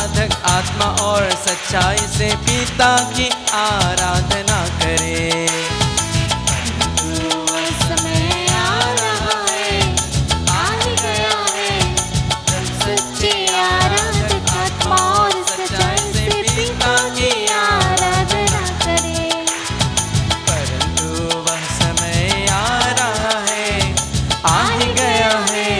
आराधक आत्मा और सच्चाई से पिता की आराधना करे। समय आ रहा है, आ ही गया है, जब सच्चे आराधक आत्मा और सच्चाई से पिता की आराधना करे। परंतु वह समय आ रहा है, आ ही गया है,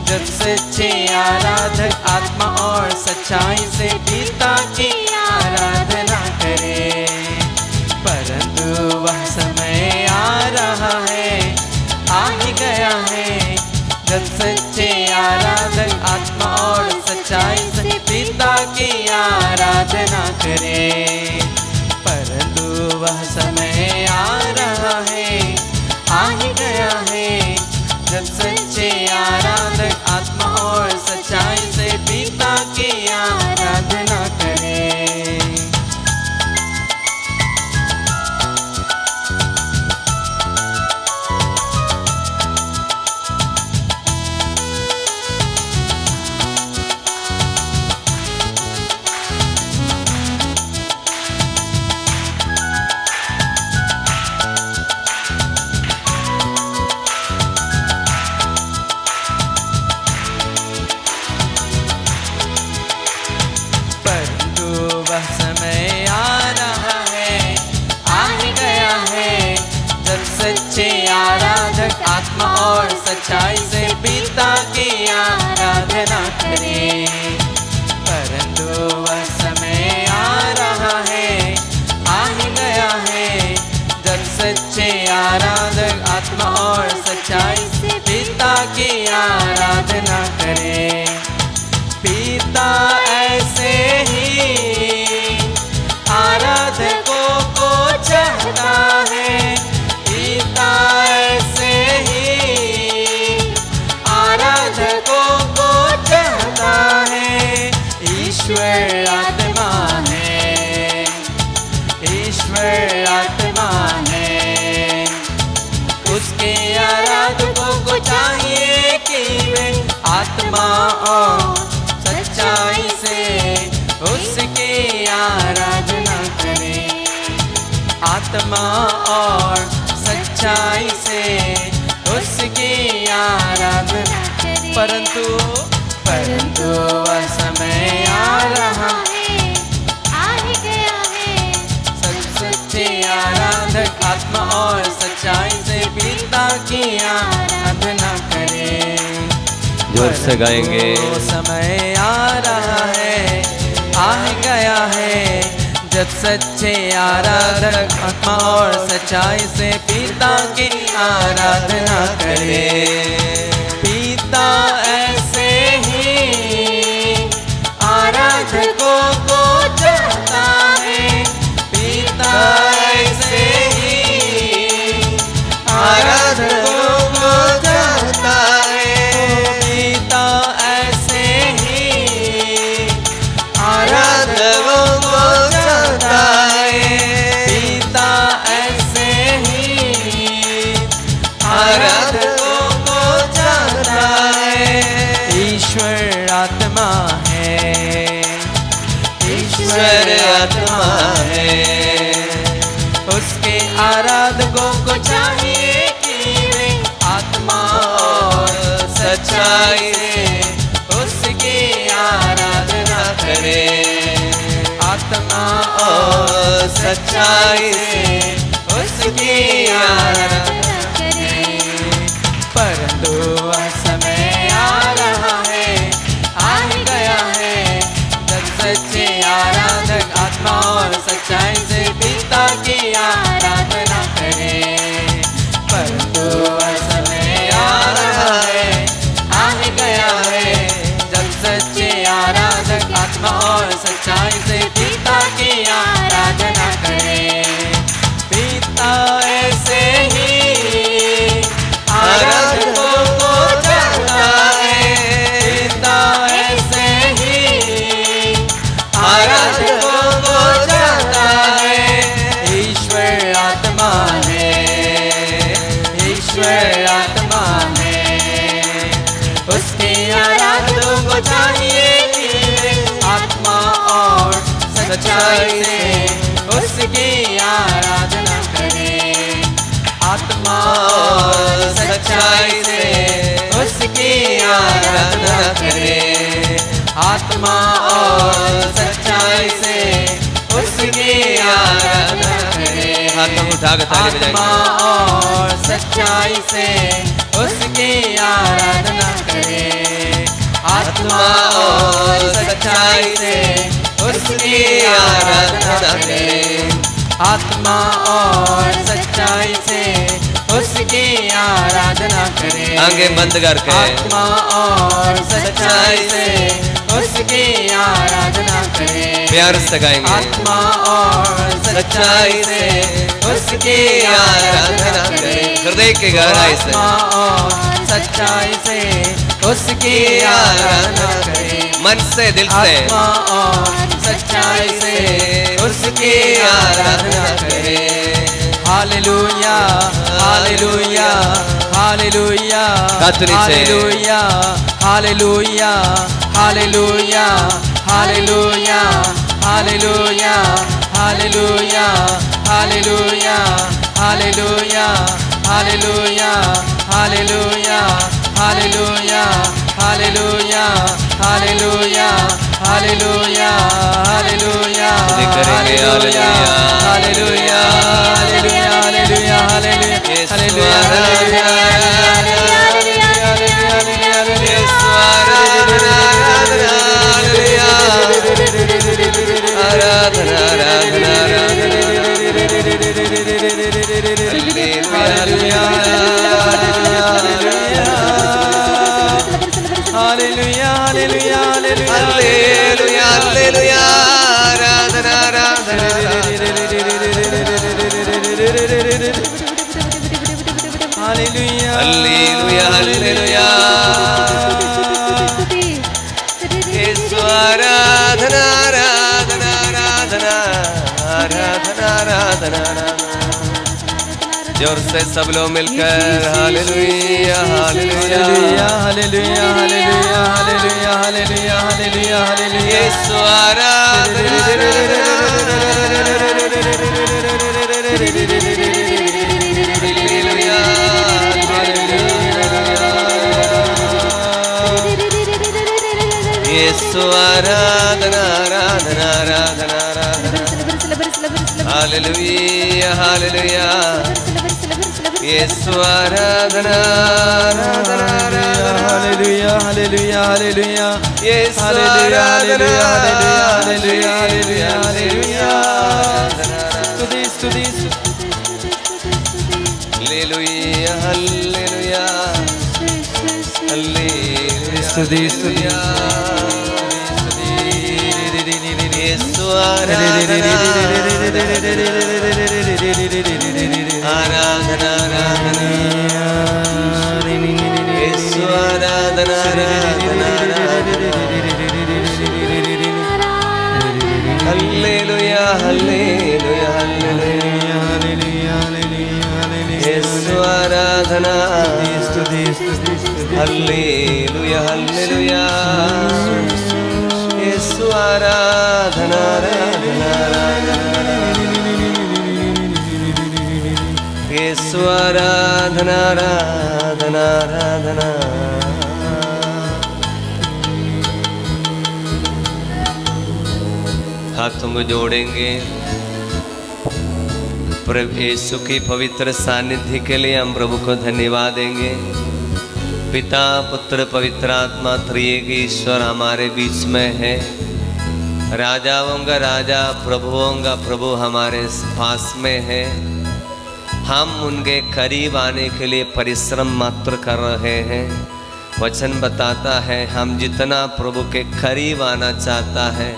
जब सच्चे आराधक आत्मा और सच्चाई से पिता की आराधना करे। परंतु वह समय आ रहा है, आ ही गया है, जब सच्चे आराधक आत्मा और सच्चाई से पिता की आराधना करे। परंतु वह समय आ रहा है, आ ही गया है, जब सच्चे आराधक आत्मा और सच्चाई से पिता की आराधना करे। वह समय आ रहा है, आ ही गया है, जब सच्चे आराधक आत्मा और सच्चाई से पिता की आराधना करे। परंतु वह समय आ रहा है, आ ही गया है, जब सच्चे आराधक आत्मा और सच्चाई से पिता की आराधना करे। पिता ऐसे ही आराधकों को चाहता है, पिता ऐसे ही आराधकों को चाहता है। ईश्वर आत्मा है, ईश्वर आत्मा है, उसके आराधकों को चाहिए कि वे आत्मा और सच्चाई से उसकी आराधना करें। आत्मा और सच्चाई से उसकी आराधना करें। परंतु वह समय आ रहा है, आ ही गया है, सच्चे आराधक आत्मा और सच्चाई से पिता की आराधना करे। जोर से गाएंगे। समय आ रहा है, आ गया है, जब सच्चे आराधक आत्मा और सच्चाई से पिता की आराधना करे। पिता ऐसे ही आराधकों को चाहता है, पिता ऐसे ही आराधकों को चाहता है। पिता ऐसे ही आराधकों को चाहता है। पिता ऐसे ही आराधकों को चाहता है। ईश्वर आत्मा है, ईश्वर आत्मा है, उसके आराधकों को चाहिए कि वे आत्मा और सच्चाई से उसकी आराधना करें। आत्मा और सच्चाई से उसकी आराधना करें। परंतु वह समय आ रहा है, आ ही गया है, जब सच्चे आराधक आत्मा और सच्चाई से पिता की आराधना करें। परंतु वह समय आ रहा है, आ ही गया है, जब सच्चे आराधक आत्मा और सच्चाई से पिता की आराधना करें। पिता ऐसे ही आराधकों को चाहता है। पिता ऐसे ही आराधकों को चाहता है। ईश्वर आत्मा है, ईश्वर आत्मा है, उसके आराधकों को चाहिए कि वे आत्मा सच्चाई से उसकी आराधना करें। आत्मा और सच्चाई से उसकी आराधना करें। आत्मा और सच्चाई से उसकी आराधना करें। हाथों को उठा के ताली आत्मा और सच्चाई से उसकी आराधना करें। आत्मा और सच्चाई से उसकी आराधना करें। आत्मा और सच्चाई से उसकी आराधना करें। आंखें बंद करके आत्मा और सच्चाई से उसकी आराधना करें। प्यार से गाएंगे। आत्मा और सच्चाई से उसकी आराधना करें। हृदय की गहराई से आत्मा और सच्चाई से उसकी आराधना करें। मन से दिल से आत्मा और सच्चाई से उसकी आराधना करें। हालेलुया हालेलुया हालेलुया हाथ नीचे। Hallelujah hallelujah hallelujah hallelujah hallelujah hallelujah hallelujah hallelujah hallelujah hallelujah hallelujah hallelujah hallelujah hallelujah hallelujah करेंगे। Hallelujah hallelujah hallelujah hallelujah hallelujah hallelujah hallelujah Yeshu आराधना आराधना आराधना आराधना आराधना। जोर से सब लोग मिलकर hallelujah hallelujah hallelujah hallelujah hallelujah hallelujah hallelujah hallelujah Yeshu आराधना यीशु आराधना आराधना आराधना आराधना हालेलुया हालेलुया यीशु आराधना आराधना hallelujah hallelujah hallelujah Yeshu hallelujah आराधना हालेलुया हालेलुया हालेलुया स्तुति स्तुति हालेलुया हालेलुया हालेलुया स्तुति स्तुति यीशु आराधना आराधना आराधना यीशु आराधना हालेलुया हालेलुया हालेलुया यीशु आराधना हालेलुया हालेलुया यीशु आराधना आराधना यीशु आराधना आराधना आराधना। हाथों को जोड़ेंगे। प्रभु यीशु की पवित्र सानिध्य के लिए हम प्रभु को धन्यवाद देंगे। पिता पुत्र पवित्र आत्मा त्रिएक ईश्वर हमारे बीच में है। राजाओं का राजा प्रभुओं का प्रभु हमारे पास में है। हम उनके करीब आने के लिए परिश्रम मात्र कर रहे हैं। वचन बताता है हम जितना प्रभु के करीब आना चाहता है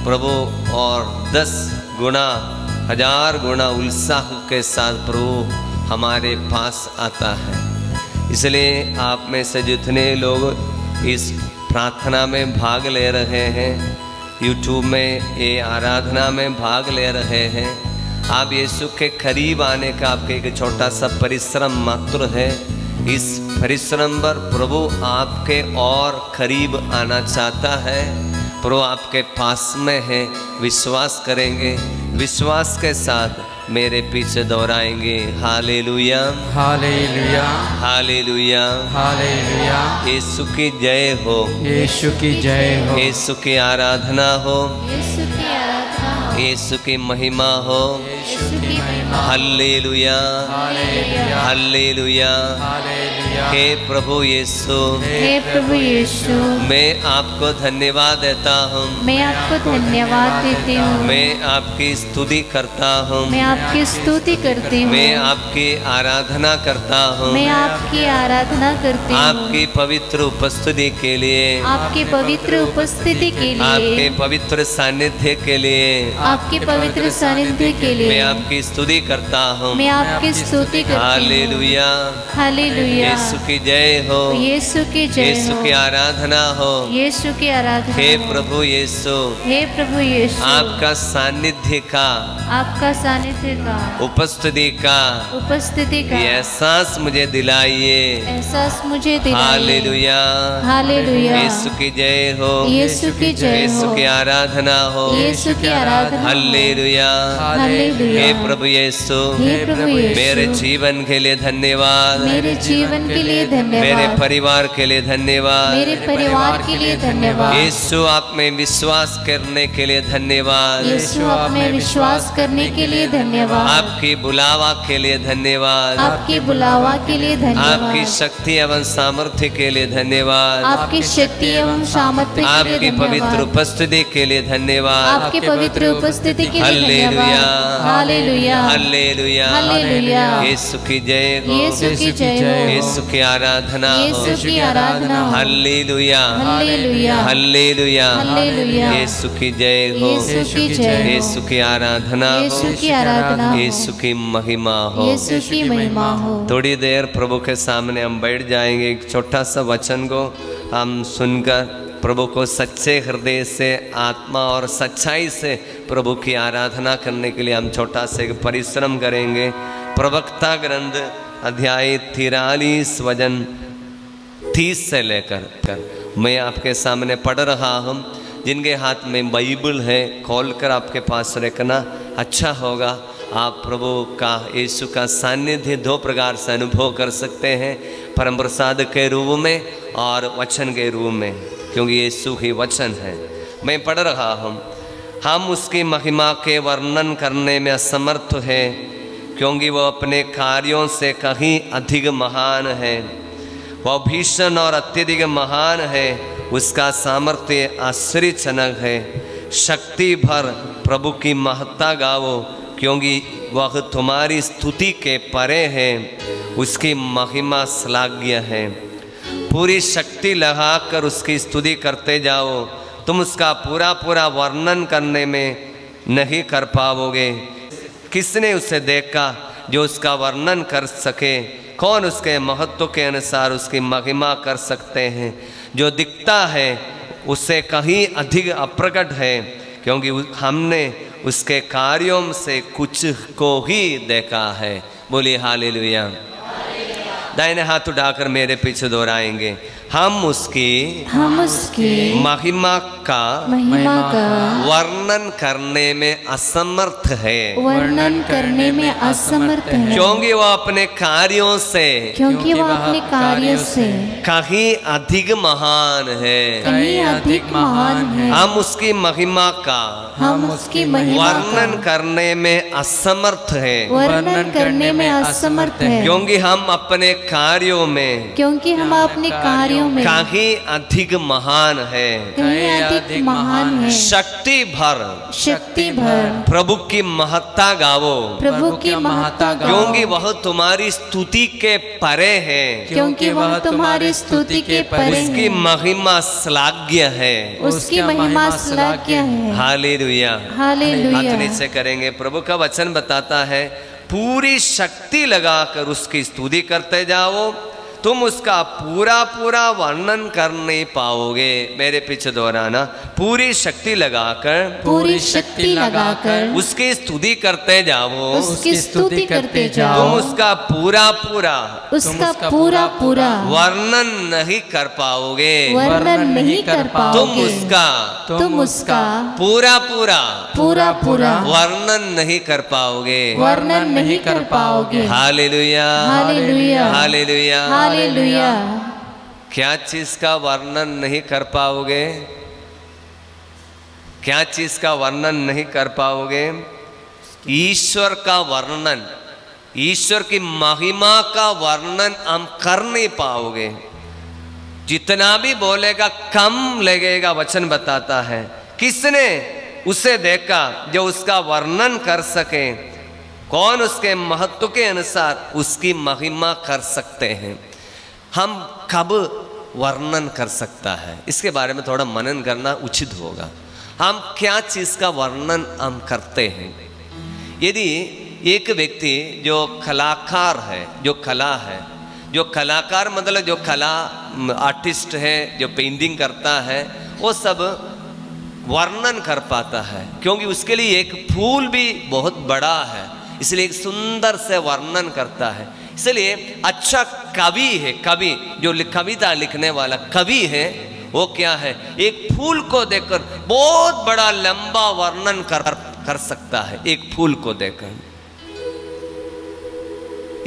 प्रभु और 10 गुना 1000 गुना उत्साह के साथ प्रभु हमारे पास आता है। इसलिए आप में से जितने लोग इस प्रार्थना में भाग ले रहे हैं, यूट्यूब में ये आराधना में भाग ले रहे हैं, आप यीशु के करीब आने का आपके एक छोटा सा परिश्रम मात्र है। इस परिश्रम पर प्रभु आपके और करीब आना चाहता है। प्रभु आपके पास में है, विश्वास करेंगे, विश्वास के साथ मेरे पीछे दोहराएंगे। Hallelujah, hallelujah, hallelujah, hallelujah. Yeshu की जय हो, यीशु की जय हो, यीशु की आराधना हो, यीशु की आराधना हो, यीशु की महिमा हो। यीशु की महिमा। Hallelujah, hallelujah, hallelujah. हालेलुया। हे प्रभु यीशु, हे प्रभु यीशु, मैं आपको धन्यवाद देता हूँ, मैं आपको धन्यवाद देती हूँ, मैं आपकी स्तुति करता हूँ, मैं आपकी स्तुति करती हूँ, मैं आपकी आराधना करता हूँ। मैं आपकी आराधना करती हूँ, आपकी पवित्र उपस्थिति के लिए, आपकी पवित्र उपस्थिति के आपके लिए, पवित्र सानिध्य के लिए आपके पवित्र सानिध्य के मैं लिए आपकी स्तुति करता हूँ। मैं आपकी स्तुति करती हूँ। Hallelujah, hallelujah. यीशु की जय हो, यीशु की जय यीशु हो, की आराधना हो। यीशु की आराधना हे हो। प्रभु यीशु, हे प्रभु यीशु, आपका सानिध्य का, आपका सानिध्य का, उपस्थिति का उपस्थिति का ये एहसास मुझे दिलाइए। एहसास मुझे दिलाइए। Hallelujah, hallelujah. यीशु की जय हो, यीशु की जय यीशु हो, की आराधना हो। यीशु की आराधना हो। Hallelujah, hallelujah. हे प्रभु यीशु, हे प्रभु यीशु, मेरे जीवन के लिए धन्यवाद, मेरे जीवन के लिए मेरे धन्यवाद, परिवार के लिए धन्यवाद, मेरे परिवार के लिए धन्यवाद, यीशु आप में विश्वास करने के लिए धन्यवाद, यीशु आप में विश्वास करने के लिए धन्यवाद, आपकी बुलावा के लिए धन्यवाद, आपके बुलावा के लिए आपकी धन्यवाद, शक्ति एवं सामर्थ्य के लिए धन्यवाद, आपकी शक्ति एवं सामर्थ्य के लिए आपकी पवित्र धन्यवाद, उपस्थिति के लिए धन्यवाद। आपके पवित्र उपस्थिति के लिए हालेलुया, धन्यवाद। Hallelujah, hallelujah, hallelujah. यीशु की जय हो, यीशु की जय हो, यीशु की आराधना हो। यीशु की आराधना हो। Hallelujah, hallelujah, hallelujah, hallelujah. Yeshu की जय हो, यीशु की जय हो, यीशु की आराधना हो, यीशु की आराधना हो, यीशु की महिमा हो। यीशु की महिमा हो। थोड़ी देर प्रभु के सामने हम बैठ जाएंगे। एक छोटा सा वचन को हम सुनकर प्रभु को सच्चे हृदय से, आत्मा और सच्चाई से प्रभु की आराधना करने के लिए हम छोटा से परिश्रम करेंगे। प्रवक्ता ग्रंथ अध्याय 43 वचन 30 से लेकर मैं आपके सामने पढ़ रहा हूँ। जिनके हाथ में बाइबल है खोलकर आपके पास रखना अच्छा होगा। आप प्रभु का, यीशु का सानिध्य दो प्रकार से अनुभव कर सकते हैं, परम प्रसाद के रूप में और वचन के रूप में, क्योंकि यीशु ही वचन है। मैं पढ़ रहा हूँ। हम उसकी महिमा के वर्णन करने में असमर्थ हैं, क्योंकि वह अपने कार्यों से कहीं अधिक महान है। वह भीषण और अत्यधिक महान है। उसका सामर्थ्य आश्चर्यजनक है। शक्ति भर प्रभु की महत्ता गाओ, क्योंकि वह तुम्हारी स्तुति के परे है। उसकी महिमा श्लाघ्य है। पूरी शक्ति लगाकर उसकी स्तुति करते जाओ। तुम उसका पूरा पूरा वर्णन करने में नहीं कर पाओगे। किसने उसे देखा जो उसका वर्णन कर सके? कौन उसके महत्व के अनुसार उसकी महिमा कर सकते हैं? जो दिखता है उससे कहीं अधिक अप्रकट है, क्योंकि हमने उसके कार्यों से कुछ को ही देखा है। बोलिए हालेलुया। दाहिने हाथ उठाकर मेरे पीछे दोहराएंगे। हम उसकी महिमा का वर्णन करने में असमर्थ है, वर्णन करने में असमर्थ है, क्योंकि वह अपने कार्यों से, क्योंकि वह अपने कार्यों से कहीं अधिक महान है। कहीं अधिक महान है। हम उसकी महिमा का वर्णन करने में असमर्थ है, वर्णन करने में असमर्थ है, क्योंकि हम अपने कार्यों में, क्योंकि हम अपने कार्यों में कहीं अधिक महान है। कहीं अधिक महान है। शक्ति भर प्रभु की महत्ता गाओ, प्रभु की महत्ता गाओ, क्योंकि वह तुम्हारी स्तुति के परे है। क्योंकि वह तुम्हारी स्तुति के परे है। उसकी महिमा श्लाघ्य है। उसकी महिमा श्लाघ्य है। हालेलुया। हालेलुया। हाथ नीचे करेंगे। प्रभु का वचन बताता है, पूरी शक्ति लगाकर उसकी स्तुति करते जाओ, तुम उसका पूरा पूरा वर्णन कर नहीं पाओगे। मेरे पीछे दोहराना, पूरी शक्ति लगाकर, पूरी शक्ति लगाकर उसकी स्तुति करते जाओ, उसकी स्तुति करते जाओ। तुम उसका पूरा पूरा, उसका पूरा पूरा वर्णन नहीं कर पाओगे। वर्णन नहीं कर पाओगे। तुम उसका पूरा पूरा, पूरा पूरा वर्णन नहीं कर पाओगे। वर्णन नहीं कर पाओगे। Hallelujah, hallelujah, hallelujah, hallelujah. क्या चीज का वर्णन नहीं कर पाओगे? क्या चीज का वर्णन नहीं कर पाओगे? ईश्वर का वर्णन, ईश्वर की महिमा का वर्णन हम कर नहीं पाओगे। जितना भी बोलेगा कम लगेगा। वचन बताता है, किसने उसे देखा जो उसका वर्णन कर सके? कौन उसके महत्व के अनुसार उसकी महिमा कर सकते हैं? हम कब वर्णन कर सकता है, इसके बारे में थोड़ा मनन करना उचित होगा। हम क्या चीज का वर्णन हम करते हैं? यदि एक व्यक्ति जो कलाकार है, जो कला है, जो कलाकार मतलब जो कला आर्टिस्ट है, जो पेंटिंग करता है, वो सब वर्णन कर पाता है, क्योंकि उसके लिए एक फूल भी बहुत बड़ा है, इसलिए एक सुंदर से वर्णन करता है। इसलिए अच्छा कवि है, कवि जो कविता लिखने वाला कवि है, वो क्या है? एक फूल को देखकर बहुत बड़ा लंबा वर्णन कर सकता है, एक फूल को देखकर।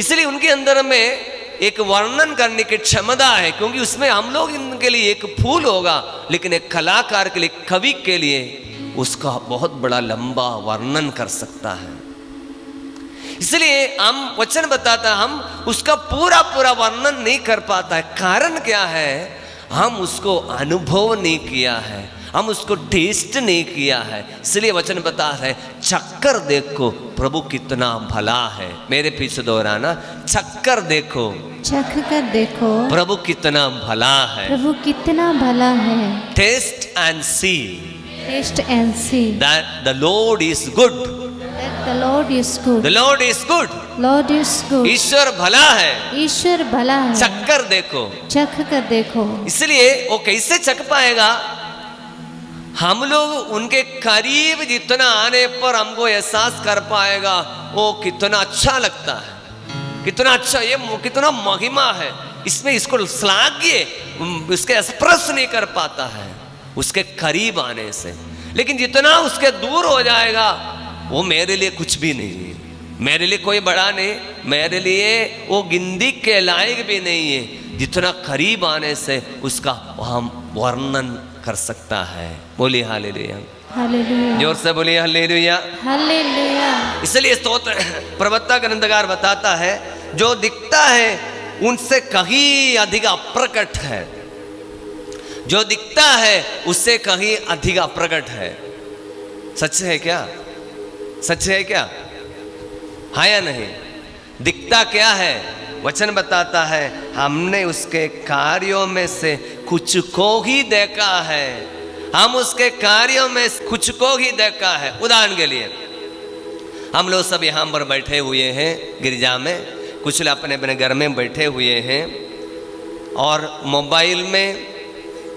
इसलिए उनके अंदर में एक वर्णन करने की क्षमता है, क्योंकि उसमें हम लोग इनके लिए एक फूल होगा, लेकिन एक कलाकार के लिए, कवि के लिए उसका बहुत बड़ा लंबा वर्णन कर सकता है। इसलिए हम वचन बताता है, हम उसका पूरा पूरा वर्णन नहीं कर पाता है। कारण क्या है? हम उसको अनुभव नहीं किया है, हम उसको टेस्ट नहीं किया है। इसलिए वचन बताता है, चक्कर देखो प्रभु कितना भला है। मेरे पीछे दोहराना, चक्कर देखो, चख कर देखो प्रभु कितना भला है। प्रभु कितना भला है। Taste and see taste and see that the Lord is good. The Lord is good. The Lord is good. Lord is good. ईश्वर भला है। ईश्वर भला है। चक्कर देखो, चख कर देखो। इसलिए वो कैसे चख पाएगा? हम लोग उनके करीब जितना आने पर हमको एहसास कर पाएगा वो कितना अच्छा लगता है, कितना अच्छा, ये कितना महिमा है इसमें, इसको श्लाघ्य उसके एक्सप्रेस नहीं कर पाता है उसके करीब आने से। लेकिन जितना उसके दूर हो जाएगा वो मेरे लिए कुछ भी नहीं है, मेरे लिए कोई बड़ा नहीं, मेरे लिए वो गिनती के लायक भी नहीं है। जितना करीब आने से उसका हम वर्णन कर सकता है। बोलिए हालेलुया, हालेलुया, जोर से बोलिए हालेलुया, हालेलुया। इसलिए स्तोत्र प्रवक्ता ग्रंथकार बताता है, जो दिखता है उनसे कहीं अधिक अप्रकट है, जो दिखता है उससे कहीं अधिक अप्रकट है। सच है क्या? सच है क्या? हाँ या नहीं? दिखता क्या है? वचन बताता है, हमने उसके कार्यों में से कुछ को ही देखा है। हम उसके कार्यों में कुछ को ही देखा है। उदाहरण के लिए हम लोग सब यहाँ पर बैठे हुए हैं गिरजा में, कुछ लोग अपने अपने घर में बैठे हुए हैं और मोबाइल में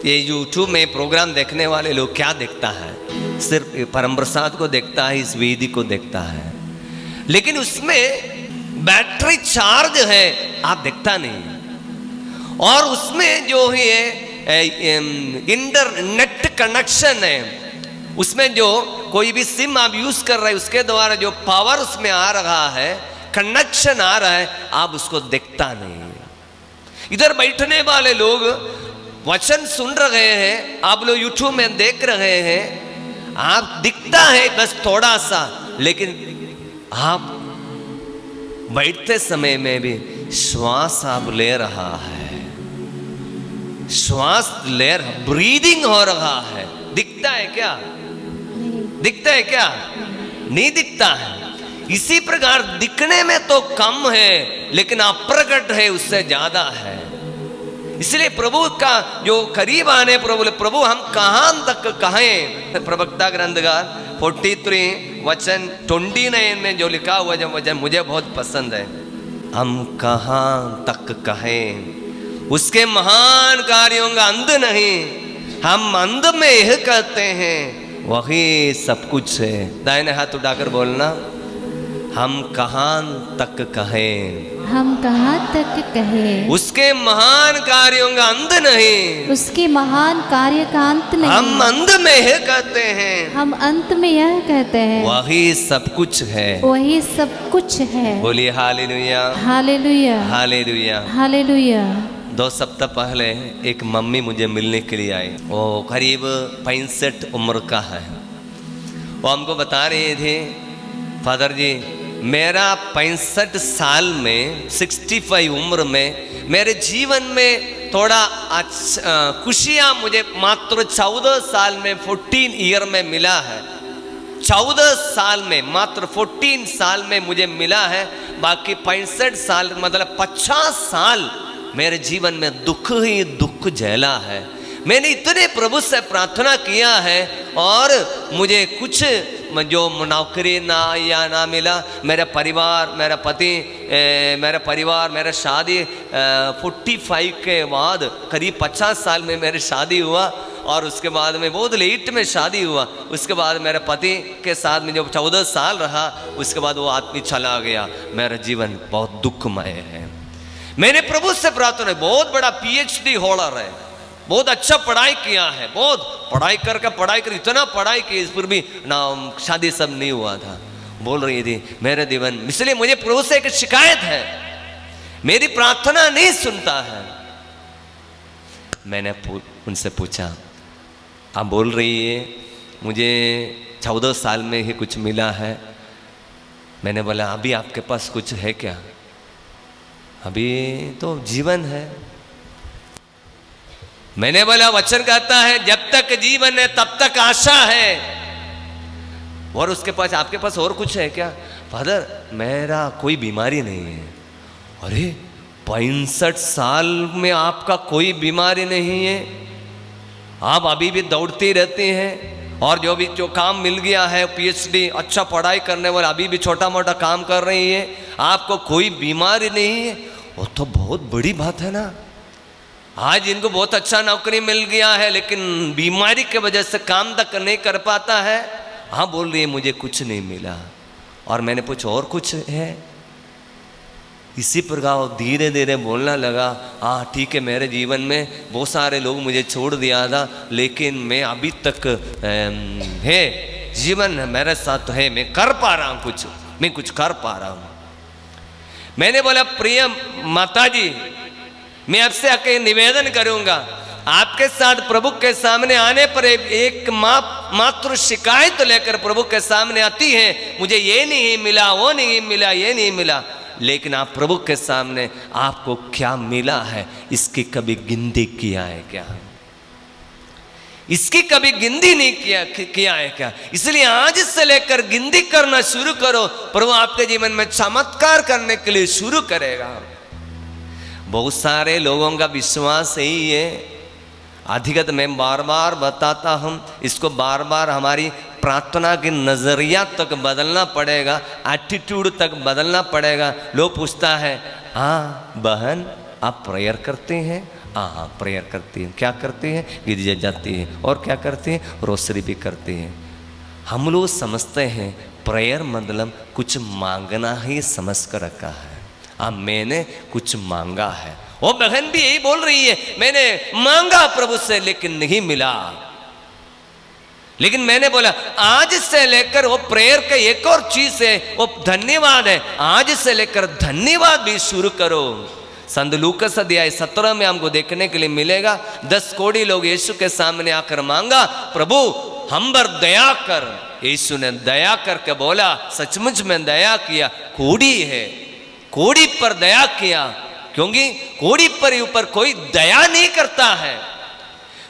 ये यूट्यूब में प्रोग्राम देखने वाले लोग क्या देखता है? सिर्फ परम प्रसाद को देखता है, इस वेदी को देखता है, लेकिन उसमें बैटरी चार्ज है आप देखता नहीं। और उसमें जो है इंटरनेट कनेक्शन है, उसमें जो कोई भी सिम आप यूज कर रहे हैं उसके द्वारा जो पावर उसमें आ रहा है, कनेक्शन आ रहा है, आप उसको देखता नहीं। इधर बैठने वाले लोग वचन सुन रहे हैं, आप लोग यूट्यूब में देख रहे हैं, आप दिखता है बस थोड़ा सा, लेकिन आप बैठते समय में भी श्वास आप ले रहा है, श्वास ले रहा, ब्रीदिंग हो रहा है। दिखता है क्या? दिखता है क्या? नहीं दिखता है। इसी प्रकार दिखने में तो कम है, लेकिन अप्रकट है उससे ज्यादा है। इसलिए प्रभु का जो करीब आने, प्रभु हम कहां तक कहें? प्रवक्ता ग्रंथकार 43 वचन 29 में जो लिखा हुआ जो वचन मुझे बहुत पसंद है, हम कहां तक कहें उसके महान कार्यों का अंत नहीं। हम अंत में यह कहते हैं वही सब कुछ है। दाहिने हाथ उठाकर बोलना, हम कहां तक कहें, हम कहाँ तक कहें, उसके महान कार्यों का अंत नहीं। उसके महान कार्य का अंत नहीं। हम अंत में यह कहते हैं, हम अंत में यह कहते हैं वही सब कुछ है। वही सब कुछ है। बोलिए हालेलुया, हालेलुया, हालेलुया। हालेलुया। 2 सप्ताह पहले एक मम्मी मुझे मिलने के लिए आई। वो करीब 65 उम्र का है। वो हमको बता रहे थे, फादर जी मेरा 65 साल में 65 उम्र में मेरे जीवन में थोड़ा खुशियाँ मुझे मात्र 14 साल में 14 ईयर में मिला है। 14 साल में मात्र 14 साल में मुझे मिला है। बाकी 65 साल मतलब 50 साल मेरे जीवन में दुख ही दुख झेला है। मैंने इतने प्रभु से प्रार्थना किया है और मुझे कुछ जो नौकरी ना या ना मिला। मेरा परिवार, मेरा पति, मेरा परिवार, मेरा शादी 45 के बाद करीब 50 साल में मेरी शादी हुआ और उसके बाद में बहुत लेट में शादी हुआ। उसके बाद मेरे पति के साथ में जो 14 साल रहा, उसके बाद वो आदमी चला गया। मेरा जीवन बहुत दुखमय है। मैंने प्रभु से प्रार्थना, बहुत बड़ा PhD होल्डर है, बहुत अच्छा पढ़ाई किया है, बहुत पढ़ाई कर इतना पढ़ाई की, इस पर भी ना शादी सब नहीं हुआ था। बोल रही थी मेरे जीवन, इसलिए मुझे प्रभु से एक शिकायत है, मेरी प्रार्थना नहीं सुनता है। मैंने उनसे पूछा, आप बोल रही है मुझे 14 साल में ही कुछ मिला है। मैंने बोला अभी आपके पास कुछ है क्या? अभी तो जीवन है। मैंने बोला वचन कहता है जब तक जीवन है तब तक आशा है। और उसके पास, आपके पास और कुछ है क्या? फादर मेरा कोई बीमारी नहीं है। अरे 65 साल में आपका कोई बीमारी नहीं है, आप अभी भी दौड़ते रहते हैं और जो काम मिल गया है PhD अच्छा पढ़ाई करने वाला, अभी भी छोटा मोटा काम कर रही है, आपको कोई बीमारी नहीं है। वो तो बहुत बड़ी बात है ना। आज इनको बहुत अच्छा नौकरी मिल गया है लेकिन बीमारी के वजह से काम तक नहीं कर पाता है। हाँ बोल रही है मुझे कुछ नहीं मिला। और मैंने पूछा और कुछ है? इसी प्रकार धीरे धीरे बोलना लगा, हाँ ठीक है मेरे जीवन में बहुत सारे लोग मुझे छोड़ दिया था लेकिन मैं अभी तक है, जीवन मेरे साथ है, मैं कर पा रहा हूँ कुछ, मैं कुछ कर पा रहा हूँ। मैंने बोला प्रिय माता जी, मैं आपसे आके निवेदन करूंगा, आपके साथ प्रभु के सामने आने पर एक मात्र शिकायत लेकर प्रभु के सामने आती है, मुझे ये नहीं मिला, वो नहीं मिला, ये नहीं मिला। लेकिन आप प्रभु के सामने आपको क्या मिला है इसकी कभी गिनती किया है क्या? इसकी कभी गिनती नहीं किया है क्या? इसलिए आज से लेकर गिनती करना शुरू करो, प्रभु आपके जीवन में चमत्कार करने के लिए शुरू करेगा। बहुत सारे लोगों का विश्वास यही है, अधिकतर मैं बार बार बताता हूँ, इसको बार बार हमारी प्रार्थना के नजरिया तक बदलना पड़ेगा, एटीट्यूड तक बदलना पड़ेगा। लोग पूछता है हाँ बहन आप प्रेयर करते हैं? हाँ प्रेयर करती हैं। क्या करती हैं? गिरजे जाती हैं। और क्या करती हैं? रोसरी भी करती हैं। हम लोग समझते हैं प्रेयर मतलब कुछ मांगना ही समझ कर रखा है। मैंने कुछ मांगा है। वो बहन भी यही बोल रही है, मैंने मांगा प्रभु से लेकिन नहीं मिला। लेकिन मैंने बोला आज से लेकर वो प्रेयर का एक और चीज है, वो धन्यवाद है। आज से लेकर धन्यवाद भी शुरू करो। संत लूकास अध्याय 17 में हमको देखने के लिए मिलेगा, 10 कौड़ी लोग यीशु के सामने आकर मांगा, प्रभु हम पर दया कर। यीशु ने दया करके बोला, सचमुच में दया किया। कौड़ी है, कौड़ी पर दया किया, क्योंकि कौड़ी पर ऊपर कोई दया नहीं करता है।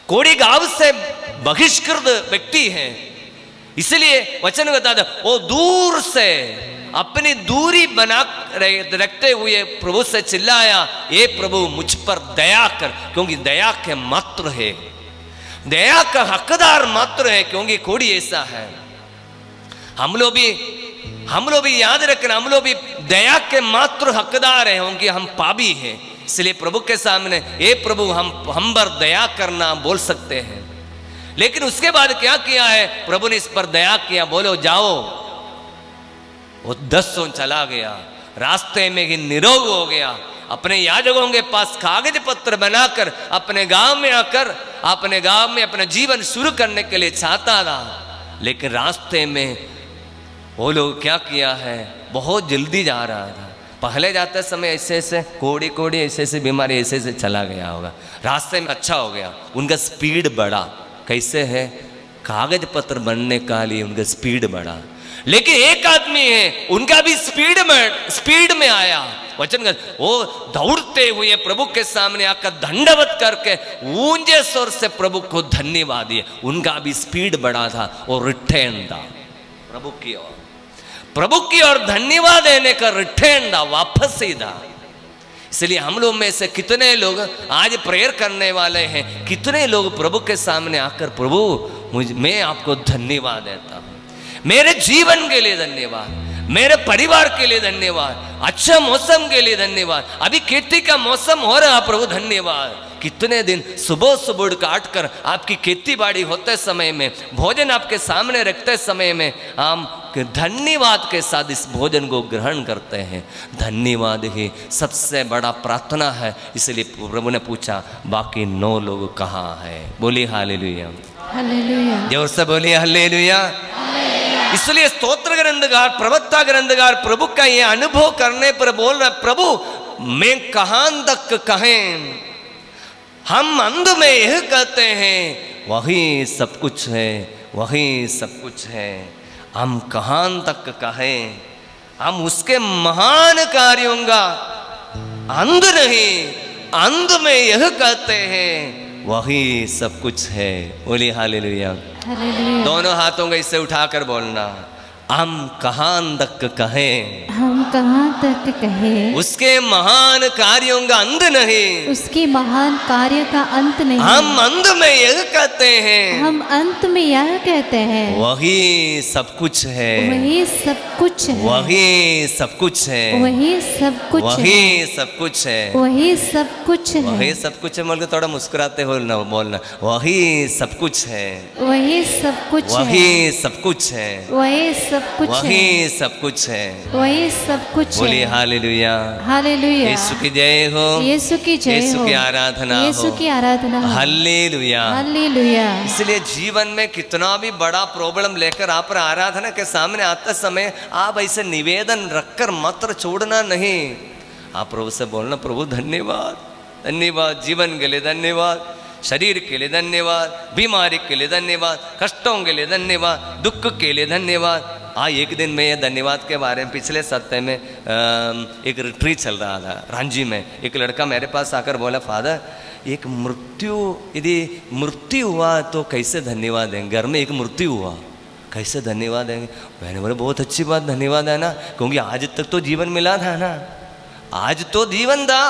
कौड़ी गांव से बहिष्कृत व्यक्ति है, इसलिए वचन बताता वो दूर से अपनी दूरी बना रखते हुए प्रभु से चिल्लाया, ये प्रभु मुझ पर दया कर, क्योंकि दया के मात्र है, दया का हकदार मात्र है, क्योंकि कौड़ी ऐसा है। हम लोग भी याद रखना, हम लोग भी दया के मात्र हकदार हैं, क्योंकि हम पापी हैं। इसलिए प्रभु के सामने ये प्रभु हम पर दया करना बोल सकते हैं। लेकिन उसके बाद क्या किया है, प्रभु ने इस पर दया किया, बोलो जाओ। वो 10 चला गया, रास्ते में ही निरोग हो गया। अपने याजकों के पास कागज पत्र बनाकर अपने गांव में आकर अपने गांव में अपना जीवन शुरू करने के लिए चाहता था। लेकिन रास्ते में वो लोग क्या किया है, बहुत जल्दी जा रहा था। पहले जाते समय ऐसे ऐसे कोड़ी ऐसे बीमारी ऐसे चला गया होगा, रास्ते में अच्छा हो गया, उनका स्पीड बढ़ा। कैसे है, कागज पत्र बनने का लिए उनका स्पीड बढ़ा। लेकिन एक आदमी है, उनका भी स्पीड में आया वचन का, वो दौड़ते हुए प्रभु के सामने आकर दंडवत करके ऊंचे स्वर से प्रभु को धन्यवाद दिए। उनका भी स्पीड बढ़ा था और रिटर्न था प्रभु की ओर धन्यवाद देने का रिटर्न था, वापस ही था। इसलिए हम लोग में से कितने लोग आज प्रेयर करने वाले हैं, कितने लोग प्रभु के सामने आकर प्रभु मैं आपको धन्यवाद देता हूँ, मेरे जीवन के लिए धन्यवाद, मेरे परिवार के लिए धन्यवाद, अच्छा मौसम के लिए धन्यवाद, अभी खेती का मौसम हो रहा प्रभु धन्यवाद। कितने दिन सुबह सुबह काट कर आपकी खेती बाड़ी होते समय में, भोजन आपके सामने रखते समय में हम धन्यवाद के साथ इस भोजन को ग्रहण करते हैं। धन्यवाद ही सबसे बड़ा प्रार्थना है। इसलिए प्रभु ने पूछा बाकी 9 लोग कहाँ है। बोलिए हालेलुया, हालेलुया, जोर से बोलिए हालेलुया। इसलिए स्तोत्र ग्रंथकार, प्रवक्ता ग्रंथकार प्रभु का ये अनुभव करने पर बोल रहा है, प्रभु मैं कहां तक कहें, हम अंत में यह कहते हैं वही सब कुछ है, वही सब कुछ है। हम कहां तक कहें, हम उसके महान कार्यों का अंत नहीं, अंत में यह कहते हैं वही सब कुछ है। बोलिए हालेलुया, हालेलुया। दोनों हाथों को इससे उठाकर बोलना, हम कहां तक कहें, हम कहाँ तक कहें, उसके महान कार्यों का अंत नहीं, उसके महान कार्य का अंत नहीं। हम अंत में यह कहते हैं, हम अंत में यह कहते हैं वही सब कुछ है, वही सब कुछ है, वही सब कुछ है, वही सब कुछ है, वही सब कुछ है, वही सब कुछ है, वही सब कुछ है। बोल के थोड़ा मुस्कुराते हो ना बोलना, वही सब कुछ है, वही सब कुछ है, वही सब कुछ है, वही सब कुछ है, वही सब कुछ है। वही सब कुछ बोलिए है। हालेलुया, हालेलुया, यीशु की जय हो, यीशु की जय यीशु हो, की आराधना यीशु हो, की आराधना हो। हालेलुया। हालेलुया। इसलिए जीवन में कितना भी बड़ा प्रॉब्लम लेकर आप आराधना के सामने आते समय आप ऐसे निवेदन रखकर मात्र छोड़ना नहीं, आप प्रभु से बोलना, प्रभु धन्यवाद, धन्यवाद, जीवन के लिए धन्यवाद, शरीर के लिए धन्यवाद, बीमारी के लिए धन्यवाद, कष्टों के लिए धन्यवाद, दुख के लिए धन्यवाद। हाँ, एक दिन में ये धन्यवाद के बारे में पिछले सप्ताह में एक रिट्रीट चल रहा था रांची में। एक लड़का मेरे पास आकर बोला, फादर एक यदि मृत्यु हुआ तो कैसे धन्यवाद देंगे, घर में एक मृत्यु हुआ कैसे धन्यवाद देंगे। मैंने बोला बहुत अच्छी बात, धन्यवाद है ना, क्योंकि आज तक तो जीवन मिला था ना, आज तो जीवन था,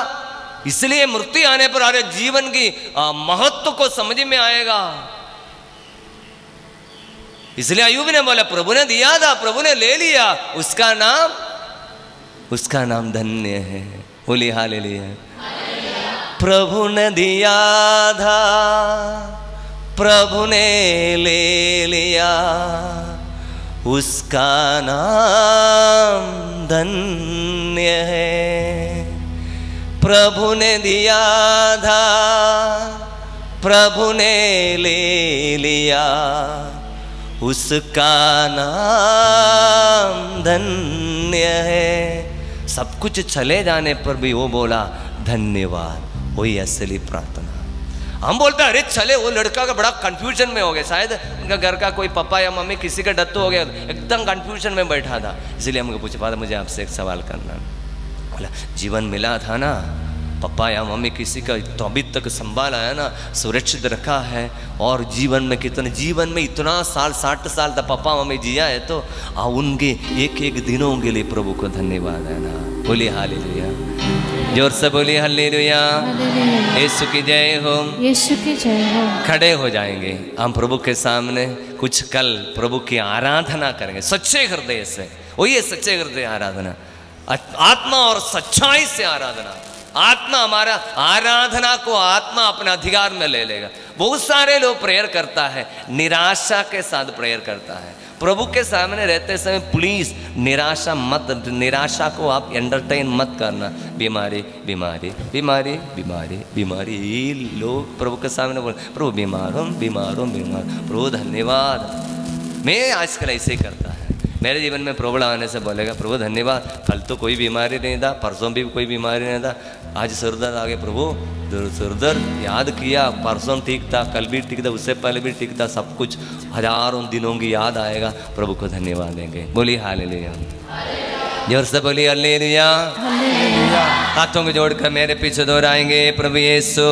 इसलिए मृत्यु आने पर अरे जीवन की महत्व को समझ में आएगा। इसलिए अय्यूब ने बोला प्रभु ने दिया था, प्रभु ने ले लिया, उसका नाम धन्य है। बोलिए हालेलुया। प्रभु ने दिया था, प्रभु ने ले लिया, उसका नाम धन्य है। प्रभु ने दिया था, प्रभु ने ले लिया, उसका नाम धन्य है। सब कुछ चले जाने पर भी वो बोला धन्यवाद, वही असली प्रार्थना। हम बोलते हैं अरे चले, वो लड़का का बड़ा कंफ्यूजन में हो गया, शायद उनका घर का कोई पापा या मम्मी किसी का डेथ हो गया, एकदम कंफ्यूजन में बैठा था। इसलिए हमको पूछा, फादर मुझे आपसे एक सवाल करना। बोला जीवन मिला था ना, पापा या मम्मी किसी का तो अभी तक संभाला है ना, सुरक्षित रखा है, और जीवन में कितने, जीवन में इतना साल 60 साल तक पापा मम्मी जिया है, तो उनके एक एक दिनों के लिए प्रभु को धन्यवाद है ना। बोलिए हालेलुया, जोर से बोलिए हालेलुया। यीशु की जय हो, यीशु की जय हो। खड़े हो जाएंगे हम प्रभु के सामने, कुछ कल प्रभु की आराधना करेंगे सच्चे हृदय से। वही है सच्चे हृदय आराधना, आत्मा और सच्चाई से आराधना। आत्मा हमारा आराधना को आत्मा अपना अधिकार में ले लेगा। बहुत सारे लोग प्रेयर करता है, निराशा के साथ प्रेयर करता है। प्रभु के सामने रहते समय प्लीज निराशा मत, निराशा को आप एंटरटेन मत करना। बीमारी बीमारी बीमारी बीमारी बीमारी, ये लोग प्रभु के सामने बोल, प्रभु बीमार हूँ बीमार हूँ बीमार, प्रभु धन्यवाद। मैं आजकल ऐसे ही करता है, मेरे जीवन में प्रॉब्लम आने से बोलेगा प्रभु धन्यवाद, कल तो कोई बीमारी नहीं था, परसों भी कोई बीमारी नहीं था, आज सिर दर्द आ गया, प्रभु सिर दर्द याद किया, परसों ठीक था, कल भी ठीक था, उससे पहले भी ठीक था, सब कुछ हजारों दिनों की याद आएगा, प्रभु को धन्यवाद देंगे। बोलिए हालेलुया, जोर से बोलिए हालेलुया। हाथों को जोड़कर मेरे पीछे दोहराएंगे, प्रभु यीशु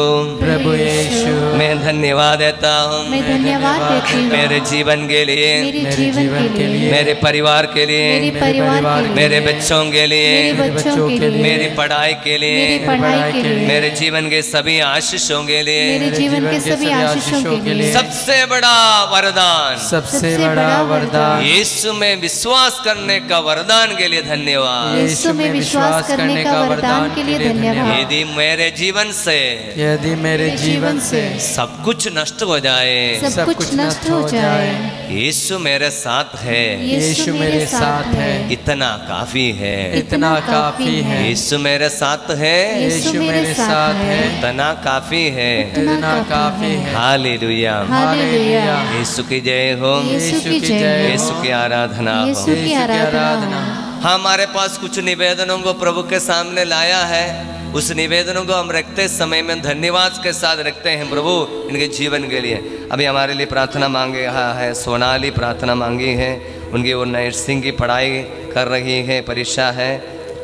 प्रभु यीशु मैं धन्यवाद देता हूँ, मैं धन्यवाद देती हूँ मेरे जीवन के लिए, मेरे जीवन के लिए, मेरे परिवार के लिए, मेरे परिवार के लिए, मेरे बच्चों के लिए, मेरे बच्चों के लिए, मेरी पढ़ाई के लिए, मेरी पढ़ाई के लिए, मेरे जीवन के सभी आशीषों के लिए, मेरे जीवन के सभी आशीषों के लिए, सबसे बड़ा वरदान, सबसे बड़ा वरदान, यीशु में विश्वास करने का वरदान के लिए धन्यवाद। यीशु में विश्वास करने का वरदान के लिए धन्यवाद। यदि मेरे जीवन से, यदि मेरे जीवन से सब कुछ नष्ट हो जाए, सब कुछ नष्ट हो जाए, यीशु मेरे साथ है, यीशु मेरे साथ है, इतना काफी है, इतना काफी है, यीशु मेरे साथ है, यीशु मेरे साथ है, इतना काफी है। इतना काफी है। हालेलुया, हालेलुया, यीशु की जय हो, यीशु की जय यीशु हो, की आराधना हो। यीशु की आराधना हो। हमारे पास कुछ निवेदनों को प्रभु के सामने लाया है, उस निवेदनों को हम रखते समय में धन्यवाद के साथ रखते हैं प्रभु इनके जीवन के लिए। अभी हमारे लिए प्रार्थना मांगे है, सोनाली प्रार्थना मांगी है, उनकी वो नर्सिंग की पढ़ाई कर रही है, परीक्षा है।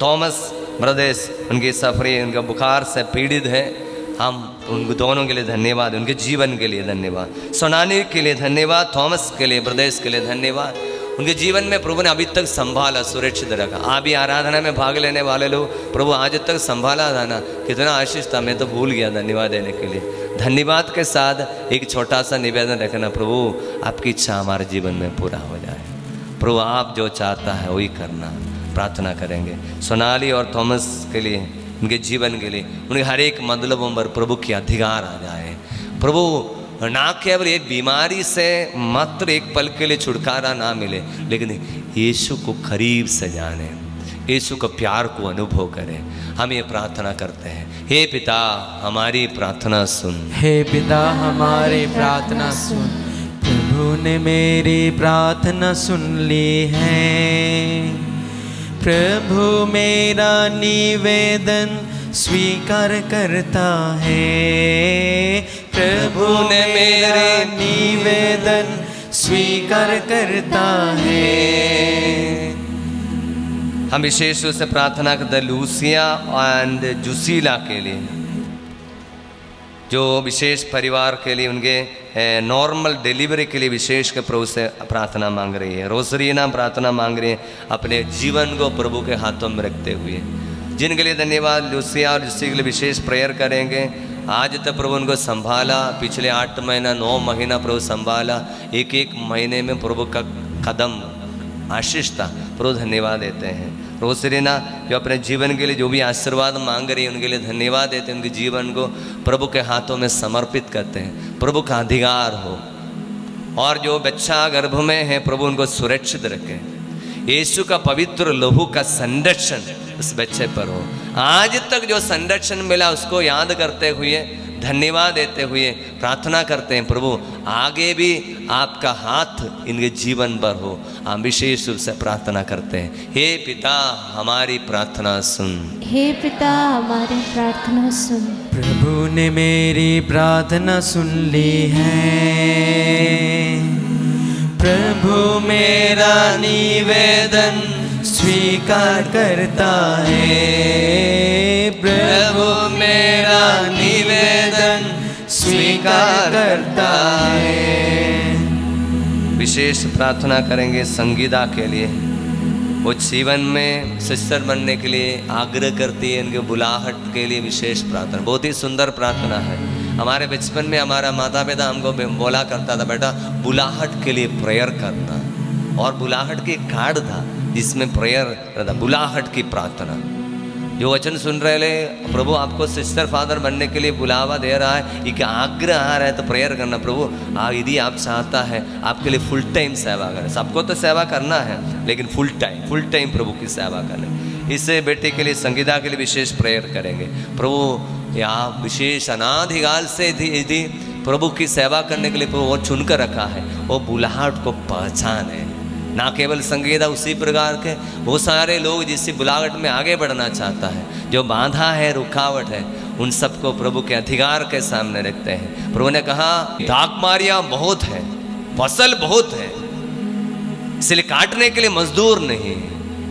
थॉमस ब्रदर्स उनकी सफरी, उनका बुखार से पीड़ित है, हम उनको दोनों के लिए धन्यवाद, उनके जीवन के लिए धन्यवाद। सोनाली के लिए धन्यवाद, थॉमस के लिए, ब्रदर्स के लिए धन्यवाद। उनके जीवन में प्रभु ने अभी तक संभाला, सुरक्षित रखा। आप भी आराधना में भाग लेने वाले लोग, प्रभु आज तक संभाला था ना, कितना आशीष था, मैं तो भूल गया धन्यवाद देने के लिए। धन्यवाद के साथ एक छोटा सा निवेदन रखना, प्रभु आपकी इच्छा हमारे जीवन में पूरा हो जाए, प्रभु आप जो चाहता है वही करना। प्रार्थना करेंगे सोनाली और थॉमस के लिए, उनके जीवन के लिए, उनके हर एक मतलबों पर प्रभु की अधिकार आ जाए। प्रभु ना केवल एक बीमारी से मात्र एक पल के लिए छुटकारा ना मिले, लेकिन यीशु को करीब से जाने, यीशु का प्यार को अनुभव करें। हम ये प्रार्थना करते हैं, हे पिता हमारी प्रार्थना सुन, हे पिता हमारी प्रार्थना सुन। प्रभु ने मेरी प्रार्थना सुन ली है, प्रभु मेरा निवेदन स्वीकार करता है, प्रभु ने मेरा निवेदन स्वीकार करता है। हम विशेष रूप से प्रार्थना करते हैं लूसिया एंड जुसीला के लिए, जो विशेष परिवार के लिए, उनके नॉर्मल डिलीवरी के लिए विशेष के प्रभु से प्रार्थना मांग रही है। रोसरीना प्रार्थना मांग रही है अपने जीवन को प्रभु के हाथों में रखते हुए। जिनके लिए धन्यवाद, लूसिया और जुसी के लिए विशेष प्रेयर करेंगे। आज तक प्रभु उनको संभाला, पिछले 8 महीना 9 महीना प्रभु संभाला, एक एक महीने में प्रभु का कदम आशीष था, प्रभु धन्यवाद देते हैं। रोसरीना जो अपने जीवन के लिए जो भी आशीर्वाद मांग रही है, उनके लिए धन्यवाद देते हैं, उनके जीवन को प्रभु के हाथों में समर्पित करते हैं, प्रभु का अधिकार हो। और जो बच्चा गर्भ में है प्रभु उनको सुरक्षित रखे, यीशु का पवित्र लहू का संरक्षण उस बच्चे पर हो। आज तक जो संरक्षण मिला उसको याद करते हुए, धन्यवाद देते हुए प्रार्थना करते हैं, प्रभु आगे भी आपका हाथ इनके जीवन पर हो। हम विशेष रूप से प्रार्थना करते हैं, हे पिता हमारी प्रार्थना सुन, हे पिता हमारी प्रार्थना सुन। प्रभु ने मेरी प्रार्थना सुन ली है, प्रभु मेरा निवेदन स्वीकार करता है, प्रभु मेरा निवेदन स्वीकार करता है। विशेष प्रार्थना करेंगे संगीता के लिए, वो जीवन में सिस्टर बनने के लिए आग्रह करती है, उनके बुलाहट के लिए विशेष प्रार्थना। बहुत ही सुंदर प्रार्थना है। हमारे बचपन में हमारा माता पिता हमको बोला करता था, बेटा बुलाहट के लिए प्रेयर करना, और बुलाहट की कार्ड था जिसमें प्रेयर था, बुलाहट की प्रार्थना। जो वचन सुन रहे ले, प्रभु आपको सिस्टर फादर बनने के लिए बुलावा दे रहा है, एक आग्रह आ रहा है, तो प्रेयर करना, प्रभु यदि आप चाहता है आपके लिए फुल टाइम सेवा करें। सबको तो सेवा करना है, लेकिन फुल टाइम प्रभु की सेवा करें। इससे बेटे के लिए, संगीता के लिए विशेष प्रेयर करेंगे। प्रभु यहाँ विशेष अनाधिकाल से यदि प्रभु की सेवा करने के लिए प्रभु वो चुनकर रखा है, वो बुलाहट को पहचाने। ना केवल संगीता, उसी प्रकार के वो सारे लोग जिससे बुलाहट में आगे बढ़ना चाहता है, जो बाधा है, रुकावट है, उन सबको प्रभु के अधिकार के सामने रखते हैं। प्रभु ने कहा दाखमारियां बहुत है, फसल बहुत है, इसलिए काटने के लिए मजदूर नहीं।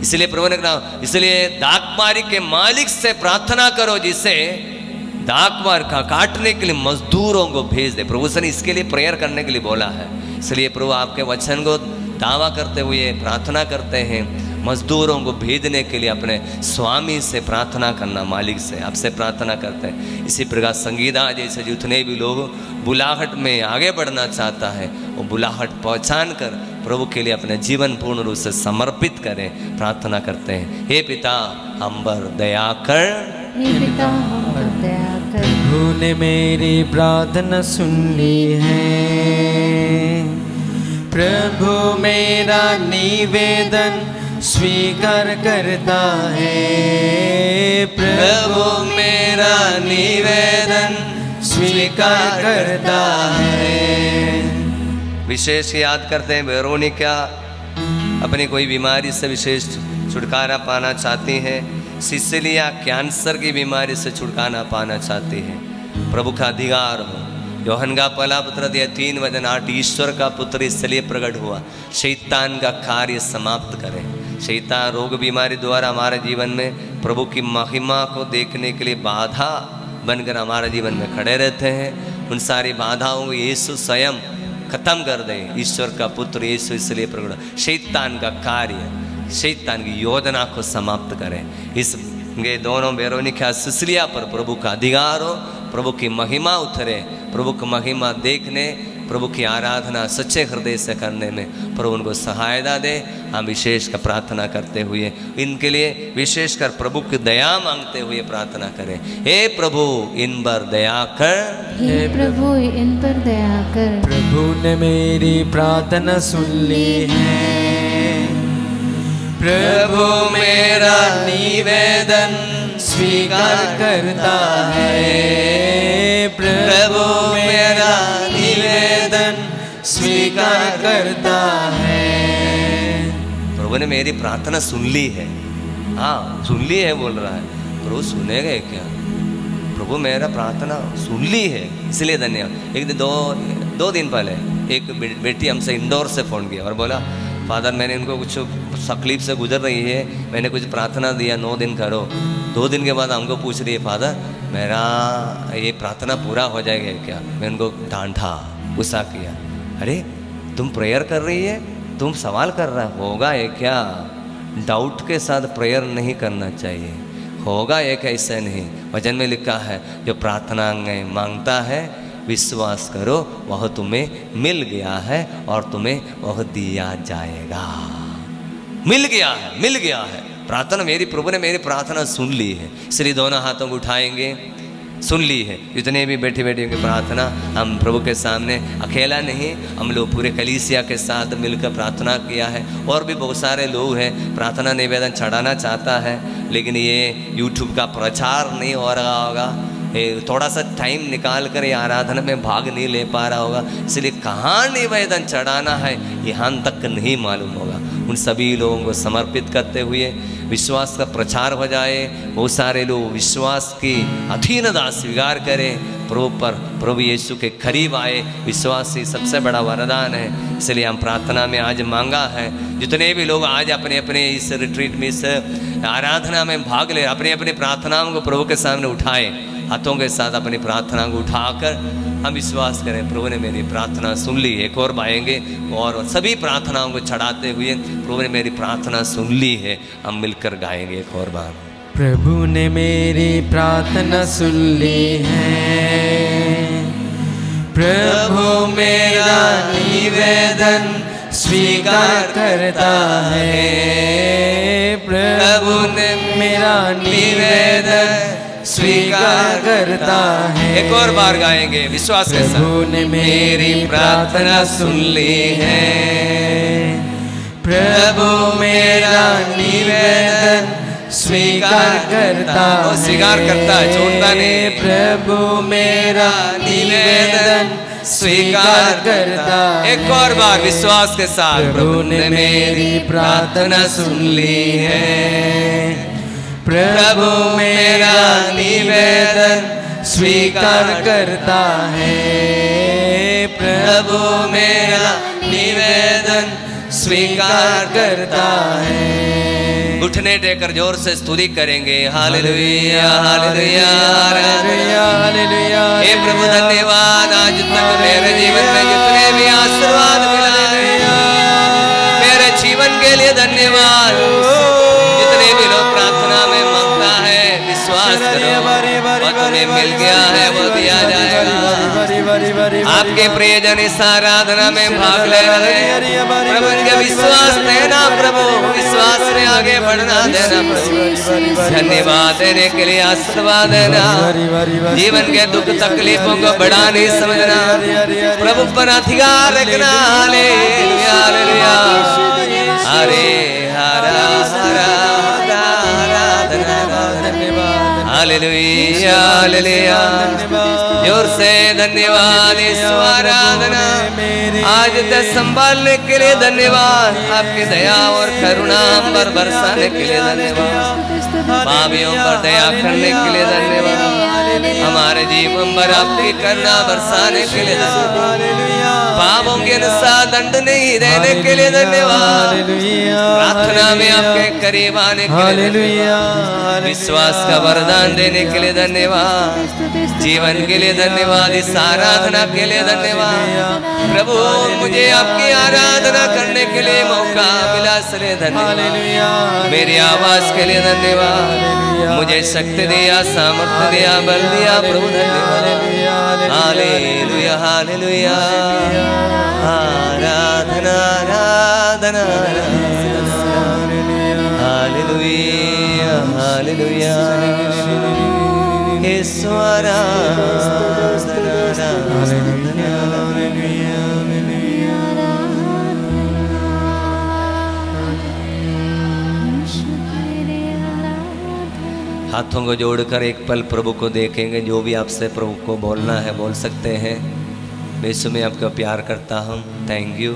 इसलिए प्रभु ने कहा, इसलिए दाखमारी के मालिक से प्रार्थना करो जिसे दाखमार का काटने के लिए मजदूरों को भेज दे। प्रभु ने इसके लिए प्रेयर करने के लिए बोला है। इसलिए प्रभु आपके वचन को दावा करते हुए प्रार्थना करते हैं, मजदूरों को भेजने के लिए अपने स्वामी से प्रार्थना करना, मालिक से आपसे प्रार्थना करते हैं। इसी प्रकार संगीता जैसे जितने भी लोग बुलाहट में आगे बढ़ना चाहता है, वो बुलाहट पहचान कर प्रभु के लिए अपने जीवन पूर्ण रूप से समर्पित करें, प्रार्थना करते हैं। हे पिता हम पर दया कर, हे पिता हम पर दया कर। प्रभु ने मेरी प्रार्थना सुन ली है, प्रभु मेरा निवेदन स्वीकार करता है, प्रभु मेरा निवेदन स्वीकार करता है। विशेष याद करते हैं वेरोनिका अपनी कोई बीमारी से विशेष छुटकारा पाना चाहती हैं। सिसिलिया कैंसर की बीमारी से छुटकारा पाना चाहती है। प्रभु का अधिकार हो। योहन का पहला पुत्र दिया 3:8 ईश्वर का पुत्र इसलिए प्रकट हुआ, शैतान का कार्य समाप्त करें। शैतान रोग बीमारी द्वारा हमारे जीवन में प्रभु की महिमा को देखने के लिए बाधा बनकर हमारे जीवन में खड़े रहते हैं। उन सारी बाधाओं को यीशु स्वयं खत्म कर दे। ईश्वर का पुत्र यीशु इसलिए प्रकट, शैतान का कार्य, शैतान की योजना को समाप्त करें। इस ये दोनों वेरोनिका सिसिलिया पर प्रभु का अधिकार हो, प्रभु की महिमा उतरे, प्रभु की महिमा देखने, प्रभु की आराधना सच्चे हृदय से करने में प्रभु उनको सहायता दे। हम विशेष कर प्रार्थना करते हुए इनके लिए विशेषकर प्रभु की दया मांगते हुए प्रार्थना करें। हे प्रभु इन पर दया कर, हे प्रभु इन पर दया कर। प्रभु ने मेरी प्रार्थना सुन ली है, प्रभु मेरा निवेदन स्वीकार करता है, प्रभु मेरा निवेदन स्वीकार करता है। प्रभु ने मेरी प्रार्थना सुन ली है। हाँ सुन ली है बोल रहा है। प्रभु सुनेगा क्या? प्रभु मेरा प्रार्थना सुन ली है, इसलिए धन्यवाद। एक दिन दो दिन पहले एक बेटी हमसे इंदौर से फ़ोन किया और बोला, फादर मैंने इनको कुछ तकलीफ से गुजर रही है, मैंने कुछ प्रार्थना दिया 9 दिन करो। 2 दिन के बाद हमको पूछ रही है, फादर मेरा ये प्रार्थना पूरा हो जाएगा क्या? मैं उनको डांटा, गुस्सा किया। अरे तुम प्रेयर कर रही है, तुम सवाल कर रहा है, होगा ये क्या? डाउट के साथ प्रेयर नहीं करना चाहिए। होगा ये कैसे नहीं? वचन में लिखा है जो प्रार्थना में मांगता है विश्वास करो वह तुम्हें मिल गया है और तुम्हें वह दिया जाएगा। मिल गया है, मिल गया है। प्रार्थना मेरी, प्रभु ने मेरी प्रार्थना सुन ली है, इसलिए दोनों हाथों को उठाएंगे। सुन ली है जितने भी बैठी बैठी की प्रार्थना, हम प्रभु के सामने अकेला नहीं, हम लोग पूरे कलीसिया के साथ मिलकर प्रार्थना किया है। और भी बहुत सारे लोग हैं प्रार्थना निवेदन चढ़ाना चाहता है, लेकिन ये यूट्यूब का प्रचार नहीं हो रहा होगा, थोड़ा सा टाइम निकाल कर ये आराधना में भाग नहीं ले पा रहा होगा, इसलिए कहाँ निवेदन चढ़ाना है यहाँ तक नहीं मालूम होगा। उन सभी लोगों को समर्पित करते हुए विश्वास का प्रचार हो जाए, बहुत सारे लोग विश्वास की अधीनता स्वीकार करें, प्रभु पर, प्रभु यीशु के करीब आए। विश्वास ही सबसे बड़ा वरदान है, इसलिए हम प्रार्थना में आज मांगा है। जितने भी लोग आज अपने अपने इस रिट्रीट में, इस आराधना में भाग ले, अपनी अपनी प्रार्थनाओं को प्रभु के सामने उठाए, हाथों के साथ अपनी प्रार्थना को उठाकर हम विश्वास करें प्रभु ने मेरी प्रार्थना सुन ली। एक और गाएंगे और सभी प्रार्थनाओं को चढ़ाते हुए प्रभु ने मेरी प्रार्थना सुन ली है, हम मिलकर गाएंगे एक और बार। प्रभु ने मेरी प्रार्थना सुन ली है, प्रभु मेरा निवेदन स्वीकार करता है, प्रभु ने मेरा निवेदन करता है। एक और बार गाएंगे विश्वास के साथ। प्रभु ने मेरी प्रार्थना सुन ली है, प्रभु मेरा निवेदन स्वीकार करता है। वो स्वीकार करता है, छोड़ता नहीं। प्रभु मेरा निवेदन स्वीकार करता है। एक और बार विश्वास के साथ। प्रभु ने मेरी प्रार्थना सुन ली है, प्रभु मेरा निवेदन स्वीकार करता है। प्रभु मेरा निवेदन स्वीकार करता है। घुटने टेकर जोर से स्तुति करेंगे। Hallelujah hallelujah hallelujah hallelujah. हे प्रभु धन्यवाद, आज तक मेरे जीवन में जितने भी आशीर्वाद मिला है, मेरे जीवन के लिए धन्यवाद। जितने भी लोग प्रार्थना में मांगता है, विश्वास करो वो तुम्हें मिल गया है, वो दिया जाएगा। आपके प्रियजन इस आराधना में भाग ले रहे हैं, प्रभु इनके विश्वास देना, प्रभु विश्वास में आगे बढ़ना देना, प्रभु धन्यवाद देने के लिए आशीर्वाद देना। जीवन के दुख तकलीफों को बड़ा नहीं समझना, प्रभु पर अधिकार रखना। हालेलुया हालेलुया हरे हरा हरा हालेलुया हालेलुया। जोर से धन्यवाद ईश्वर आराधना। आज तक संभालने के लिए धन्यवाद, आपकी दया और करुणा हम पर बरसाने के लिए धन्यवाद, पापियों पर दया करने के लिए धन्यवाद, हमारे जीवन पर आपकी करुणा बरसाने के लिए धन्यवाद, पापों के अनुसार दंड नहीं देने के लिए धन्यवाद, प्रार्थना में आपके करीब आने के लिए धन्यवाद, विश्वास का वरदान देने के लिए धन्यवाद, जीवन के लिए धन्यवाद, इस आराधना के लिए धन्यवाद। प्रभु मुझे आपकी आराधना करने के लिए मौका मिला, इसलिए धन्यवाद। मेरी आवाज के लिए धन्यवाद, मुझे शक्ति दिया, सामर्थ्य दिया, बल दिया, प्रभु धन्यवाद। हालेलुया हालेलुया आराधना आराधना हालेलुया हालेलुया ईश्वर हाथों को जोड़कर एक पल प्रभु को देखेंगे। जो भी आपसे प्रभु को बोलना है बोल सकते हैं। यीशु मैं आपको प्यार करता हूँ, थैंक यू।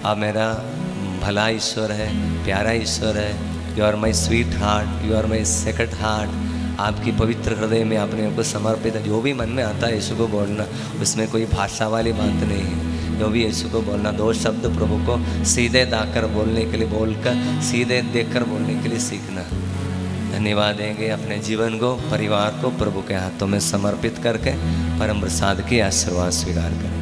आप मेरा भला ईश्वर है, प्यारा ईश्वर है। You are my sweet heart, you are my second heart. आपकी पवित्र हृदय में अपने को समर्पित है। जो भी मन में आता है यीशु को बोलना, उसमें कोई भाषा वाली बात नहीं है। जो भी यीशु को बोलना, दो शब्द प्रभु को सीधे दाकर बोलने के लिए, बोलकर सीधे देखकर बोलने के लिए सीखना। धन्यवाद देंगे अपने जीवन को, परिवार को प्रभु के हाथों में समर्पित करके परम प्रसाद की आशीर्वाद स्वीकार करें।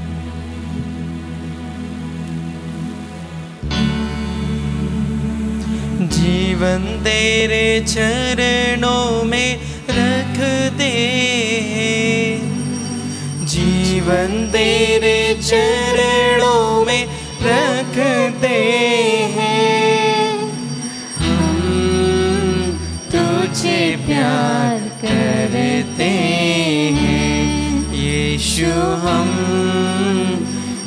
जीवन तेरे चरणों में रख दे, जीवन तेरे चरणों में रख दे। तुझे प्यार करते हैं यीशु, हम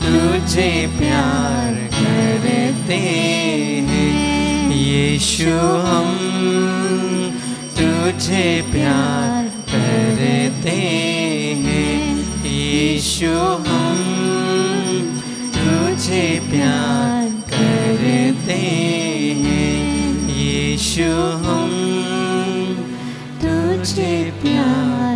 तुझे प्यार करते हैं यीशु, हम तुझे प्यार करते हैं यीशु, हम तुझे प्यार करते हैं यीशु, हम तुझे प्यार